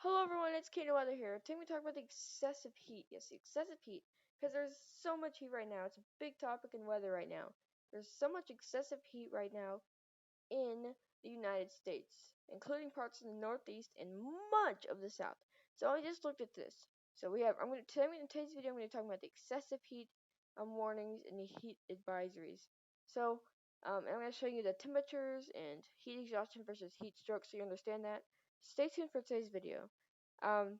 Hello everyone, it's Kato Weather here. Today we talk about the excessive heat. Yes, the excessive heat. Because there's so much heat right now. It's a big topic in weather right now. There's so much excessive heat right now in the United States, including parts of the Northeast and much of the South. So I just looked at this. So we have in today's video I'm gonna talk about the excessive heat warnings and the heat advisories. So and I'm gonna show you the temperatures and heat exhaustion versus heat stroke so you understand that. Stay tuned for today's video. Um,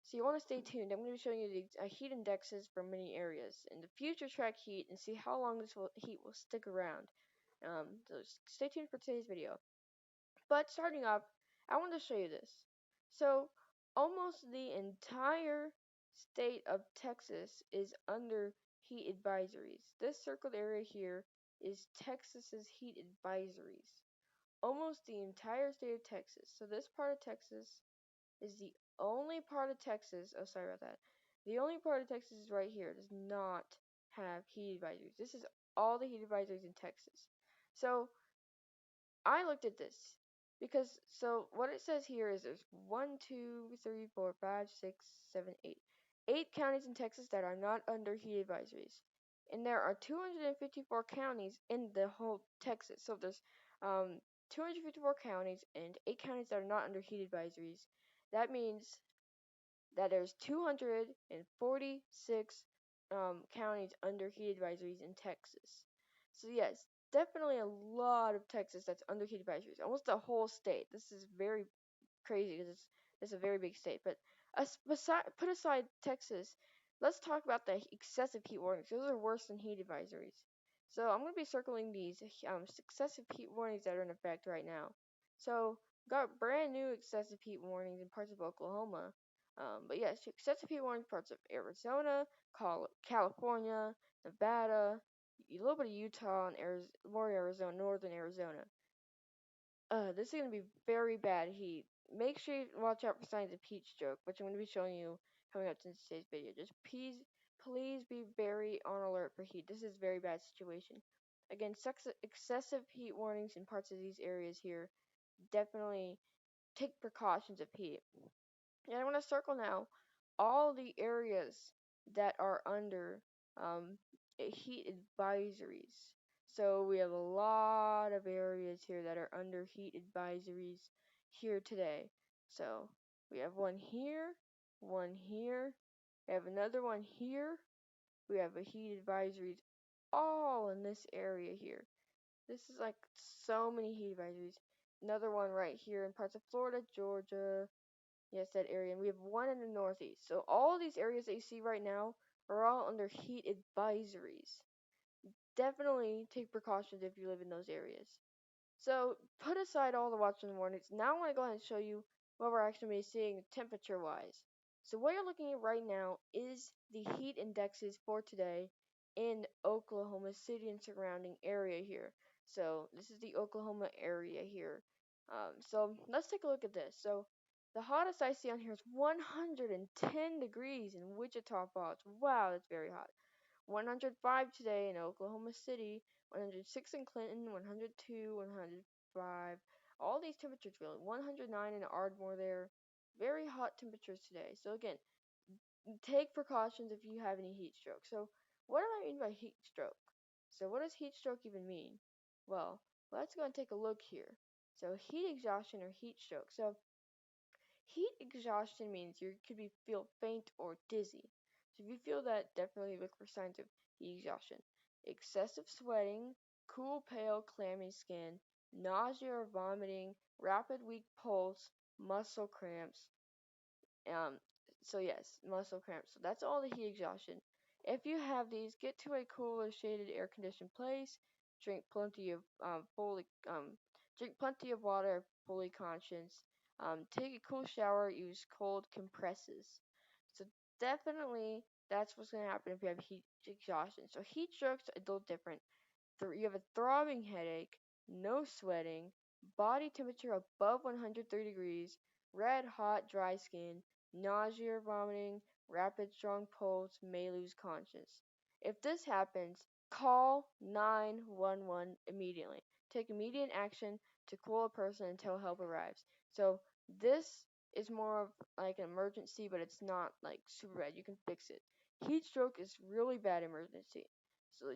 so you want to stay tuned. I'm going to be showing you the heat indexes for many areas in the future track heat and see how long heat will stick around. So stay tuned for today's video. But starting off, I want to show you this. So almost the entire state of Texas is under heat advisories. This circled area here is Texas's heat advisories. Almost the entire state of Texas. So this part of Texas is the only part of Texas. Oh, sorry about that. The only part of Texas is right here. Does not have heat advisories. This is all the heat advisories in Texas. So I looked at this because what it says here is there's 1, 2, 3, 4, 5, 6, 7, 8. 8 counties in Texas that are not under heat advisories. And there are 254 counties in the whole Texas. So there's 254 counties and 8 counties that are not under heat advisories. That means that there's 246 counties under heat advisories in Texas. So yes, definitely a lot of Texas that's under heat advisories. Almost the whole state. This is very crazy because it's a very big state. But put aside Texas, let's talk about the excessive heat warnings. Those are worse than heat advisories. So I'm going to be circling these excessive heat warnings that are in effect right now. So got brand new excessive heat warnings in parts of Oklahoma. But yes, excessive heat warnings parts of Arizona, California, Nevada, a little bit of Utah, and more Arizona, northern Arizona. This is going to be very bad heat. Make sure you watch out for signs of heat stroke, which I'm going to be showing you coming up in today's video. Just please be very on alert for heat. This is a very bad situation. Again, excessive heat warnings in parts of these areas here. Definitely take precautions of heat. And I'm going to circle now all the areas that are under heat advisories. So we have a lot of areas here that are under heat advisories here today. So we have one here, we have another one here, we have a heat advisories all in this area here. This is like so many heat advisories. Another one right here in parts of Florida, Georgia, yes, that area. And we have one in the Northeast. So all these areas that you see right now are all under heat advisories. Definitely take precautions if you live in those areas. So put aside all the watching warnings. Now I want to go ahead and show you what we're actually seeing temperature wise. So what you're looking at right now is the heat indexes for today in Oklahoma City and surrounding area here. So this is the Oklahoma area here. So let's take a look at this. So the hottest I see on here is 110 degrees in Wichita Falls. Wow, that's very hot. 105 today in Oklahoma City, 106 in Clinton, 102, 105. All these temperatures really. 109 in Ardmore there. Very hot temperatures today. So again, take precautions if you have any heat stroke. So what do I mean by heat stroke? So what does heat stroke even mean? Well, let's go and take a look here. So heat exhaustion or heat stroke. So heat exhaustion means you could feel faint or dizzy. So if you feel that, definitely look for signs of heat exhaustion. Excessive sweating, cool, pale, clammy skin, nausea or vomiting, rapid weak pulse, muscle cramps. Um, so yes, muscle cramps. So that's all the heat exhaustion. If you have these, get to a cooler, shaded, air-conditioned place. Drink plenty of drink plenty of water, fully conscious. Take a cool shower. Use cold compresses. So definitely, that's what's gonna happen if you have heat exhaustion. So heat strokes are a little different. You have a throbbing headache, no sweating, body temperature above 130 degrees, red hot dry skin, nausea or vomiting, rapid strong pulse, may lose conscious. If this happens, call 911 immediately. Take immediate action to cool a person until help arrives. So this is more of like an emergency, but it's not like super bad. You can fix it. Heat stroke is really bad emergency. So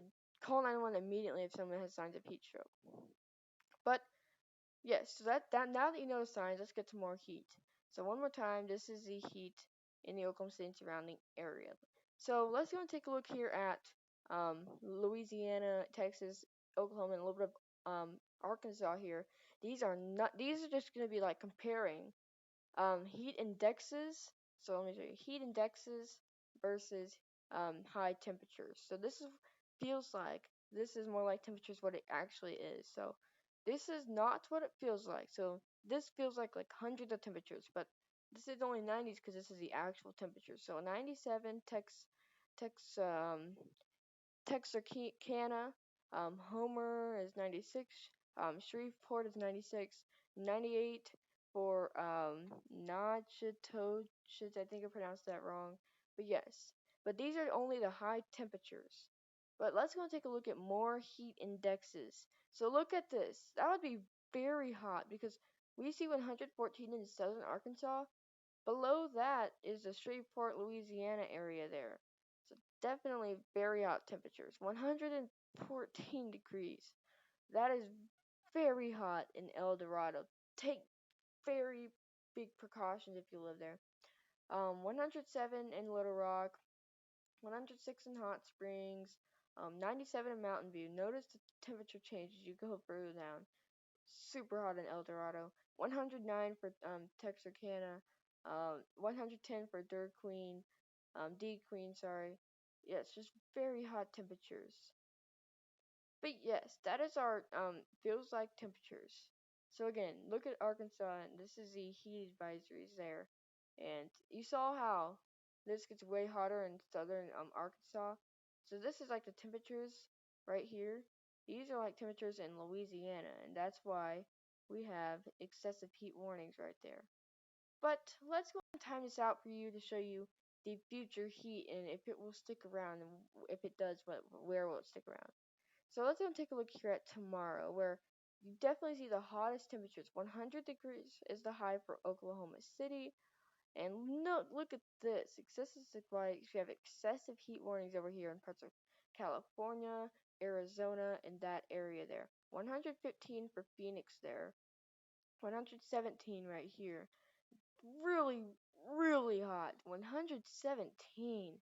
call 911 immediately if someone has signs of heat stroke. But yes, so that now that you know the signs, let's get to more heat. So one more time, this is the heat in the Oklahoma City and surrounding area. So let's go and take a look here at Louisiana, Texas, Oklahoma, and a little bit of Arkansas here. These are not. These are just going to be like comparing heat indexes. So let me show you heat indexes versus high temperatures. So this is feels like this is more like temperatures what it actually is. So this is not what it feels like. So this feels like hundreds of temperatures, but this is only 90s because this is the actual temperature. So 97 Tex Texarkana, Homer is 96, Shreveport is 96, 98 for Natchitoches. I think I pronounced that wrong, but yes. But these are only the high temperatures. But let's go and take a look at more heat indexes. So look at this. That would be very hot because we see 114 in southern Arkansas. Below that is the Shreveport, Louisiana area there. So definitely very hot temperatures. 114 degrees. That is very hot in El Dorado. Take very big precautions if you live there. 107 in Little Rock, 106 in Hot Springs, 97 in Mountain View. Notice the temperature changes you go further down. Super hot in El Dorado. 109 for Texarkana. 110 for D Queen, sorry. Yeah, it's just very hot temperatures. But yes, that is our feels like temperatures. So again, look at Arkansas, and this is the heat advisories there. And you saw how this gets way hotter in southern Arkansas. So this is like the temperatures right here. These are like temperatures in Louisiana, and that's why we have excessive heat warnings right there. But let's go and time this out for you to show you the future heat and if it will stick around, and if it does, where will it stick around. So let's go and take a look here at tomorrow, where you definitely see the hottest temperatures. 100 degrees is the high for Oklahoma City. And no, look at this. Excessive like we have excessive heat warnings over here in parts of California, Arizona, and that area there. 115 for Phoenix there. 117 right here. Really, really hot. 117.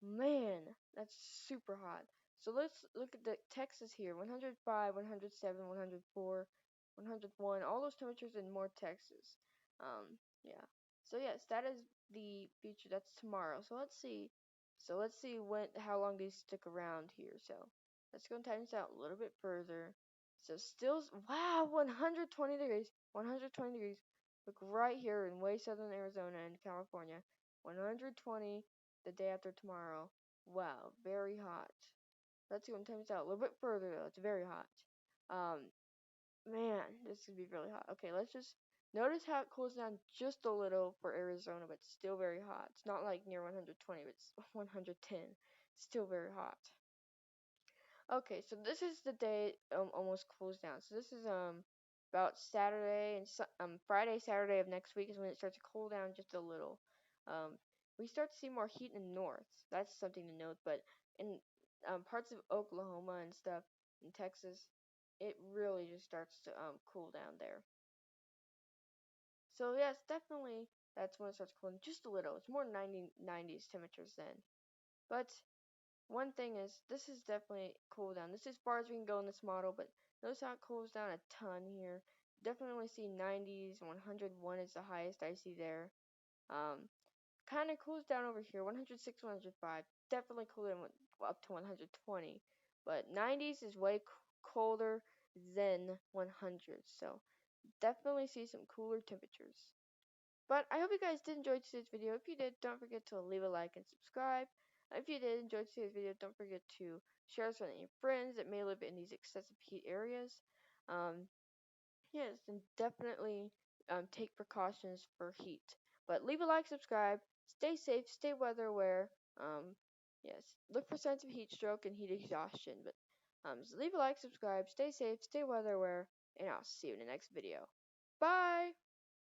Man, that's super hot. So let's look at the Texas here. 105, 107, 104, 101. All those temperatures in more Texas. Yeah. So yes, that is the future. That's tomorrow. So let's see. How long these stick around here. So let's go and time this out a little bit further. So still, wow, 120 degrees. 120 degrees. Look right here in way southern Arizona and California. 120 the day after tomorrow. Wow, very hot. Let's go and time this out a little bit further though. It's very hot. Um, Man, this could be really hot. Okay, let's just notice how it cools down just a little for Arizona, but still very hot. It's not like near 120, but it's 110. Still very hot. Okay, so this is the day almost cools down. So this is about Saturday and Friday, Saturday of next week is when it starts to cool down just a little. Um, we start to see more heat in the north. That's something to note. But in parts of Oklahoma and stuff, in Texas, it really just starts to cool down there. So yes, definitely that's when it starts cooling just a little. It's more 90s temperatures then. But one thing is, this is definitely cool down. This is as far as we can go in this model, but notice how it cools down a ton here. Definitely see 90s, 101 is the highest I see there. Kind of cools down over here, 106, 105. Definitely cooler than up to 120. But 90s is way colder than 100, so definitely see some cooler temperatures. But I hope you guys did enjoy today's video. If you did, don't forget to leave a like and subscribe. If you did enjoy today's video, don't forget to share this with your friends that may live in these excessive heat areas. Um, yes, and definitely take precautions for heat. But leave a like, subscribe, stay safe, stay weather aware. Yes, look for signs of heat stroke and heat exhaustion. But so leave a like, subscribe, stay safe, stay weather aware, and I'll see you in the next video. Bye!